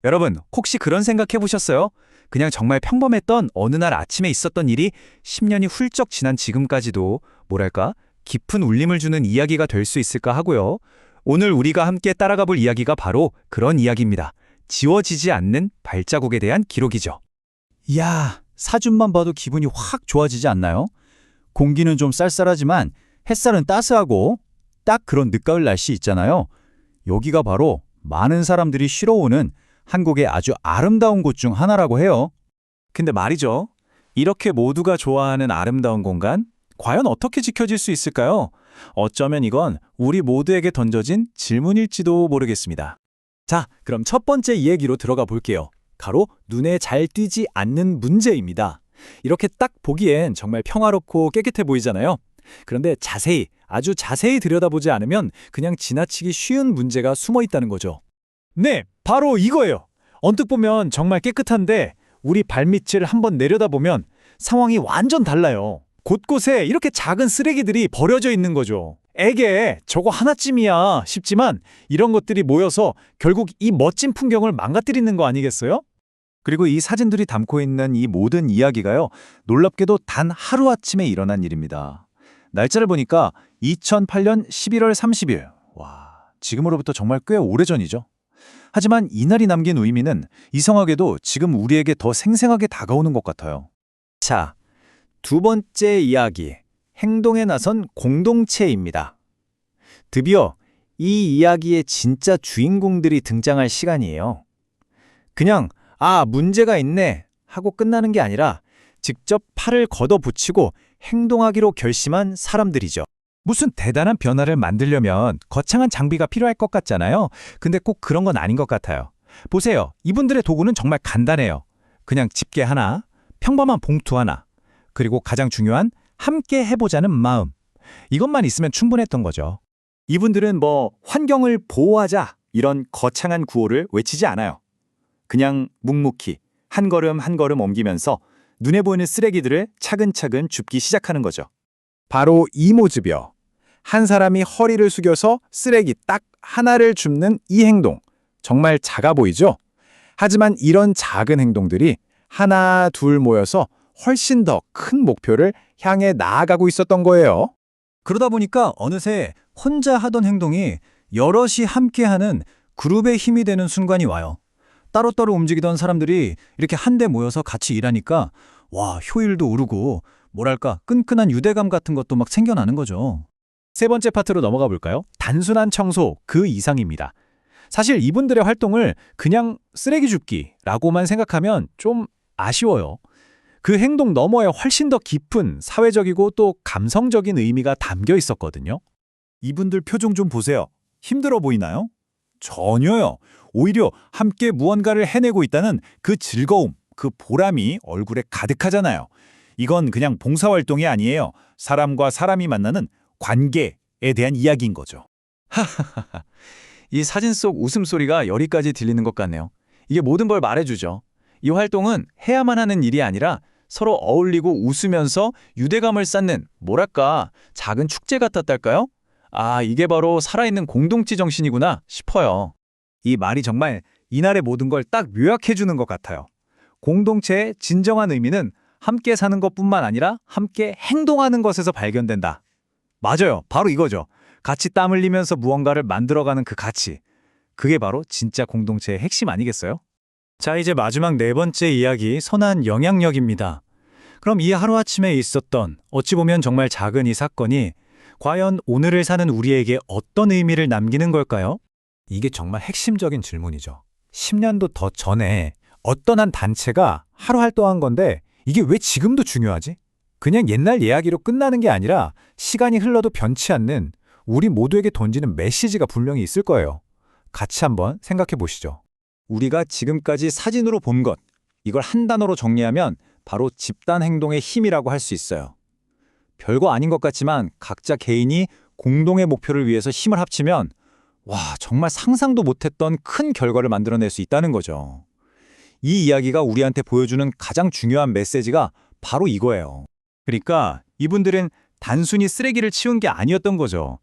여러분, 혹시 그런 생각해 보셨어요? 그냥 정말 평범했던 어느 날 아침에 있었던 일이 10년이 훌쩍 지난 지금까지도 뭐랄까? 깊은 울림을 주는 이야기가 될 수 있을까 하고요. 오늘 우리가 함께 따라가 볼 이야기가 바로 그런 이야기입니다. 지워지지 않는 발자국에 대한 기록이죠. 이야, 사진만 봐도 기분이 확 좋아지지 않나요? 공기는 좀 쌀쌀하지만 햇살은 따스하고 딱 그런 늦가을 날씨 있잖아요. 여기가 바로 많은 사람들이 쉬러 오는 한국의 아주 아름다운 곳 중 하나라고 해요. 근데 말이죠. 이렇게 모두가 좋아하는 아름다운 공간? 과연 어떻게 지켜질 수 있을까요? 어쩌면 이건 우리 모두에게 던져진 질문일지도 모르겠습니다. 자, 그럼 첫 번째 이야기로 들어가 볼게요. 바로 눈에 잘 띄지 않는 문제입니다. 이렇게 딱 보기엔 정말 평화롭고 깨끗해 보이잖아요. 그런데 아주 자세히 들여다보지 않으면 그냥 지나치기 쉬운 문제가 숨어 있다는 거죠. 네, 바로 이거예요. 언뜻 보면 정말 깨끗한데 우리 발밑을 한번 내려다보면 상황이 완전 달라요. 곳곳에 이렇게 작은 쓰레기들이 버려져 있는 거죠. 에게 저거 하나쯤이야 싶지만 이런 것들이 모여서 결국 이 멋진 풍경을 망가뜨리는 거 아니겠어요? 그리고 이 사진들이 담고 있는 이 모든 이야기가요. 놀랍게도 단 하루아침에 일어난 일입니다. 날짜를 보니까 2008년 11월 30일. 와, 지금으로부터 정말 꽤 오래전이죠. 하지만 이날이 남긴 의미는 이상하게도 지금 우리에게 더 생생하게 다가오는 것 같아요. 자, 두 번째 이야기, 행동에 나선 공동체입니다. 드디어 이 이야기의 진짜 주인공들이 등장할 시간이에요. 그냥 문제가 있네 하고 끝나는 게 아니라 직접 팔을 걷어붙이고 행동하기로 결심한 사람들이죠. 무슨 대단한 변화를 만들려면 거창한 장비가 필요할 것 같잖아요. 근데 꼭 그런 건 아닌 것 같아요. 보세요. 이분들의 도구는 정말 간단해요. 그냥 집게 하나, 평범한 봉투 하나, 그리고 가장 중요한 함께 해보자는 마음. 이것만 있으면 충분했던 거죠. 이분들은 환경을 보호하자 이런 거창한 구호를 외치지 않아요. 그냥 묵묵히 한 걸음 한 걸음 옮기면서 눈에 보이는 쓰레기들을 차근차근 줍기 시작하는 거죠. 바로 이 모습이요. 한 사람이 허리를 숙여서 쓰레기 딱 하나를 줍는 이 행동. 정말 작아 보이죠? 하지만 이런 작은 행동들이 하나, 둘 모여서 훨씬 더 큰 목표를 향해 나아가고 있었던 거예요. 그러다 보니까 어느새 혼자 하던 행동이 여럿이 함께하는 그룹의 힘이 되는 순간이 와요. 따로따로 움직이던 사람들이 이렇게 한데 모여서 같이 일하니까 효율도 오르고 뭐랄까 끈끈한 유대감 같은 것도 막 생겨나는 거죠. 세 번째 파트로 넘어가 볼까요? 단순한 청소 그 이상입니다. 사실 이분들의 활동을 그냥 쓰레기 줍기라고만 생각하면 좀 아쉬워요. 그 행동 너머에 훨씬 더 깊은 사회적이고 또 감성적인 의미가 담겨 있었거든요. 이분들 표정 좀 보세요. 힘들어 보이나요? 전혀요. 오히려 함께 무언가를 해내고 있다는 그 즐거움, 그 보람이 얼굴에 가득하잖아요. 이건 그냥 봉사활동이 아니에요. 사람과 사람이 만나는 관계에 대한 이야기인 거죠. 하하하하. 이 사진 속 웃음소리가 여기까지 들리는 것 같네요. 이게 모든 걸 말해주죠. 이 활동은 해야만 하는 일이 아니라 서로 어울리고 웃으면서 유대감을 쌓는 뭐랄까 작은 축제 같았달까요? 이게 바로 살아있는 공동체 정신이구나 싶어요. 이 말이 정말 이날의 모든 걸 딱 묘약해주는 것 같아요. 공동체의 진정한 의미는 함께 사는 것뿐만 아니라 함께 행동하는 것에서 발견된다. 맞아요. 바로 이거죠. 같이 땀 흘리면서 무언가를 만들어가는 그 가치. 그게 바로 진짜 공동체의 핵심 아니겠어요? 자, 이제 마지막 네 번째 이야기, 선한 영향력입니다. 그럼 이 하루아침에 있었던 어찌 보면 정말 작은 이 사건이 과연 오늘을 사는 우리에게 어떤 의미를 남기는 걸까요? 이게 정말 핵심적인 질문이죠. 10년도 더 전에 어떤 한 단체가 하루 활동한 건데 이게 왜 지금도 중요하지? 그냥 옛날 이야기로 끝나는 게 아니라 시간이 흘러도 변치 않는 우리 모두에게 던지는 메시지가 분명히 있을 거예요. 같이 한번 생각해 보시죠. 우리가 지금까지 사진으로 본 것, 이걸 한 단어로 정리하면 바로 집단 행동의 힘이라고 할 수 있어요. 별거 아닌 것 같지만 각자 개인이 공동의 목표를 위해서 힘을 합치면 정말 상상도 못했던 큰 결과를 만들어낼 수 있다는 거죠. 이 이야기가 우리한테 보여주는 가장 중요한 메시지가 바로 이거예요. 그러니까 이분들은 단순히 쓰레기를 치운 게 아니었던 거죠.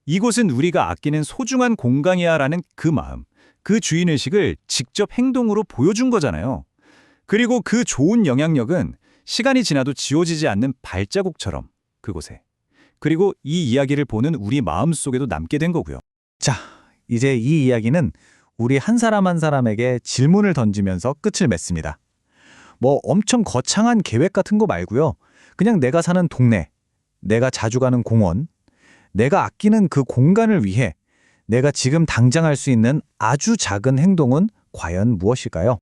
이곳은 우리가 아끼는 소중한 공간이야라는 그 마음, 그 주인의식을 직접 행동으로 보여준 거잖아요. 그리고 그 좋은 영향력은 시간이 지나도 지워지지 않는 발자국처럼 그곳에. 그리고 이 이야기를 보는 우리 마음속에도 남게 된 거고요. 자, 이제 이 이야기는 우리 한 사람 한 사람에게 질문을 던지면서 끝을 맺습니다. 뭐 엄청 거창한 계획 같은 거 말고요. 그냥 내가 사는 동네, 내가 자주 가는 공원, 내가 아끼는 그 공간을 위해 내가 지금 당장 할 수 있는 아주 작은 행동은 과연 무엇일까요?